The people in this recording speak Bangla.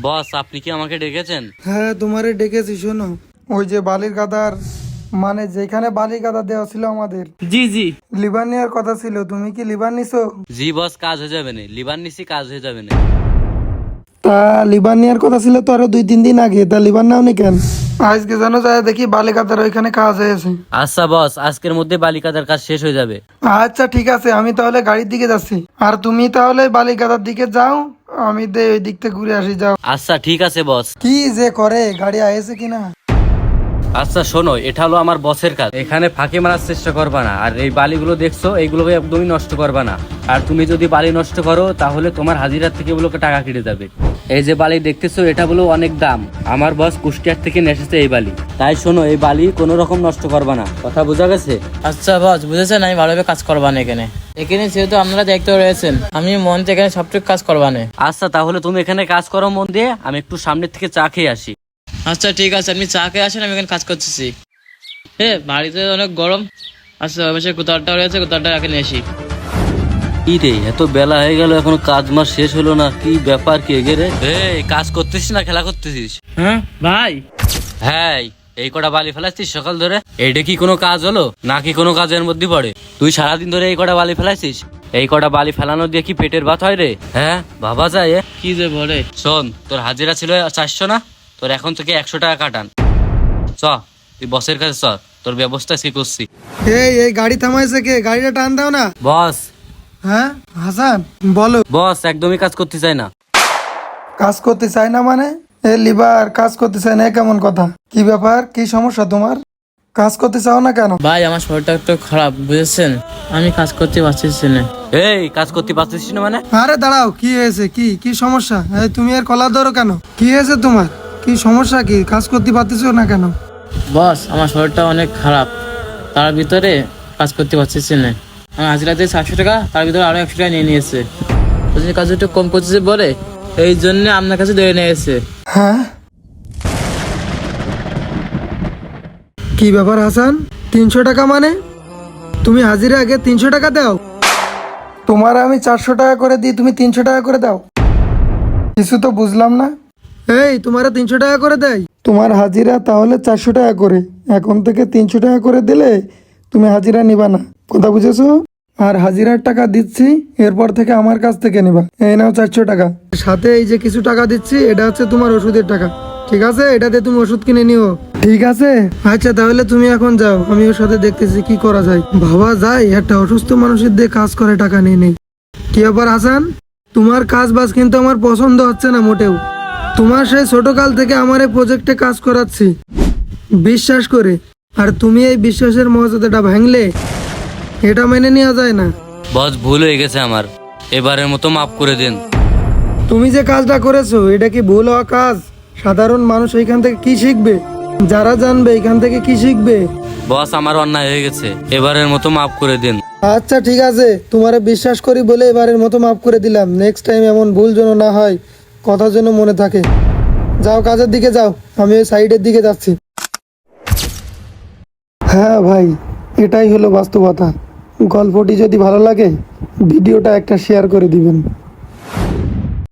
বস, আপনি কি আমাকে ডেকেছেন? হ্যাঁ, তোমারে ডেকেছি। শোনো, ওই যে বালির গাদার মানে যেখানে বালির গাদা দেওয়া ছিল আমাদের, জি জি। লিভার নেওয়ার কথা ছিল, তুমি কি লিভার নিছো? জি বস, কাজ হয়ে যাবে না, লিভার নিছি, কাজ হয়ে যাবে না। তা লিভার নেওয়ার কথা ছিল তো আরো 2-3 দিন আগে, তা লিভার নাওনি কেন? আজকে জানো যায় দেখি বালি গাদার ওইখানে কাজ হয়েছে। আচ্ছা বস, আজকের মধ্যে বালিকাদার কাজ শেষ হয়ে যাবে। আচ্ছা ঠিক আছে, আমি তাহলে গাড়ির দিকে যাচ্ছি, আর তুমি তাহলে বালি গাদার দিকে যাও, আমি ওই দিক থেকে ঘুরে আসি। যাও। আচ্ছা ঠিক আছে বস। কি যে করে, গাড়ি আয়েছে কিনা? আচ্ছা শোনো, এটা হলো আমার বসের কাজ, এখানে ফাঁকি মারার চেষ্টা করবা না। আর এই বালিগুলো দেখছো, এইগুলোকে একদমই নষ্ট করবা না। আর তুমি যদি বালি নষ্ট করো তাহলে তোমার হাজিরার থেকে ওগুলোকে টাকা কেটে যাবে। এই যে বালি দেখতেছো, এটা বলো অনেক দাম। আমার বস কুষ্টিয়ার থেকে নিয়ে এসেছে এই বালি, তাই শোনো, এই বালি কোনো রকম নষ্ট করবা না। কথা বোঝা গেছে? আচ্ছা বস, বুঝেছেন, আমি ভালোভাবে কাজ করবান এখানে। এখানে যেহেতু আপনারা দায়িত্ব রয়েছেন, আমি মন থেকে এখানে সবটুকু কাজ করবানে। আচ্ছা তাহলে তুমি এখানে কাজ করো মন দিয়ে, আমি একটু সামনের থেকে চা খেয়ে আসি। আচ্ছা ঠিক আছে, আপনি চা খেয়ে আসেন, আমি এখানে কাজ করতেছি। হ্যাঁ, বাড়িতে অনেক গরম। আচ্ছা অবশ্যই কোথাওটা রয়েছে, কোথাওটা রাখে নিয়ে আসি। কি রে, এত বেলা হয়ে গেল, এখনো কাজ মাস শেষ হলো না, কি ব্যাপার? কি এগেরে কাজ করতেছিস না খেলা করতেছিস? হ্যাঁ ভাই। হ্যাঁ, এই কটা বালি ফেলাচ্ছিস সকাল ধরে, এইটা কি কোনো কাজ হলো নাকি কোনো কাজের মধ্যে পড়ে? তুই সারাদিন ধরে এই কটা বালি ফেলাইছিস? এই কটা বালি ফেলানো দিয়ে কি পেটের ভাত হয় রে? হ্যাঁ ভাবা যায়? কি যে বলে। শোন, তোর হাজিরা ছিল 400 না, তোর এখন থেকে 100 টাকা কাটান। চ, তুই বসের কাছে চ, তোর ব্যবস্থা সে করছি। এই গাড়ি থামাইছে কে? গাড়িটা টান দাও না। বস। হ্যাঁ হাসান, বলো। বস একদমই কাজ করতে চাই না। কাজ করতে চাই না মানে? লিভার কাজ করতে চাই না, কেমন কথা? কি ব্যাপার, কি সমস্যা তোমার? কাজ করতে চাও না কেন? ভাই আমার শরীরটা একটু খারাপ, বুঝেছেন, আমি কাজ করতে পারছি না। এই কাজ করতে পারছিস না মানে? আরে দাঁড়াও, কি হয়েছে? কি কি সমস্যা? এই তুমি আর কলার ধরো কেন? কি হয়েছে তোমার? কি সমস্যা? কি কাজ করতে পারতেছো না কেন? বস আমার শরীরটা অনেক খারাপ, তার ভিতরে কাজ করতে পারছি না। আমি হাজিরা দিয়ে 700 টাকা, তার ভিতরে আরো 100 টাকা নিয়ে নিয়েছে। বুঝলি, কাজ একটু কম করতেছে বলে এই জন্য আপনার কাছে ধরে নিয়েছে। হ্যাঁ, কি ব্যাপার হাসান? 300 টাকা মানে? তুমি হাজিরা আগে 300 টাকা দাও, তোমার আমি 400 টাকা করে দিই, তুমি 300 টাকা করে দাও? কিছু তো বুঝলাম না। এই তোমার 300 টাকা করে দেয়, তোমার হাজিরা তাহলে 400 টাকা করে। এখন থেকে 300 টাকা করে দিলে তুমি হাজিরা নিবা না, কথা বুঝেছো? আর হাজিরার টাকা দিচ্ছি, এরপর থেকে আমার কাছ থেকে নিবা। এই নাও 400 টাকা, সাথে এই যে কিছু টাকা দিচ্ছি, এটা হচ্ছে তোমার ওষুধের টাকা, ঠিক আছে? এটাতে তুমি ওষুধ কিনে নিও, ঠিক আছে? আচ্ছা তাহলে তুমি এখন যাও, আমি ওর সাথে দেখতেছি কি করা যায়। ভাবা যায় একটা অসুস্থ মানুষের দিয়ে কাজ করে টাকা নিয়ে নেই? কি ব্যাপার হাসান, তোমার কাজ বাজ কিন্তু আমার পছন্দ হচ্ছে না মোটেও। তোমার সেই ছোটকাল থেকে আমার এই প্রজেক্টে কাজ করাচ্ছি বিশ্বাস করে, আর তুমি এই বিশ্বাসের মর্যাদাটা ভাঙলে, এটা মেনে নেওয়া যায় না। বস ভুল হয়ে গেছে আমার, এবারের মতো মাফ করে দিন। তুমি যে কাজটা করেছো, এটা কি ভুল হওয়া কাজ? সাধারণ মানুষ এইখান থেকে কি শিখবে? যারা জানবে এখান থেকে কি শিখবে? বস আমার অন্যায় হয়ে গেছে, এবারের মতো মাফ করে দিন। আচ্ছা ঠিক আছে, তোমারে বিশ্বাস করি বলে এবারের মতো মাফ করে দিলাম। নেক্সট টাইম এমন ভুল যেন না হয়, কথা যেন মনে থাকে। যাও কাজের দিকে যাও, আমি ওই সাইডের দিকে যাচ্ছি। হ্যাঁ ভাই, এটাই হলো বাস্তবতা। গল্পটি যদি ভালো লাগে ভিডিওটা একটা শেয়ার করে দিবেন।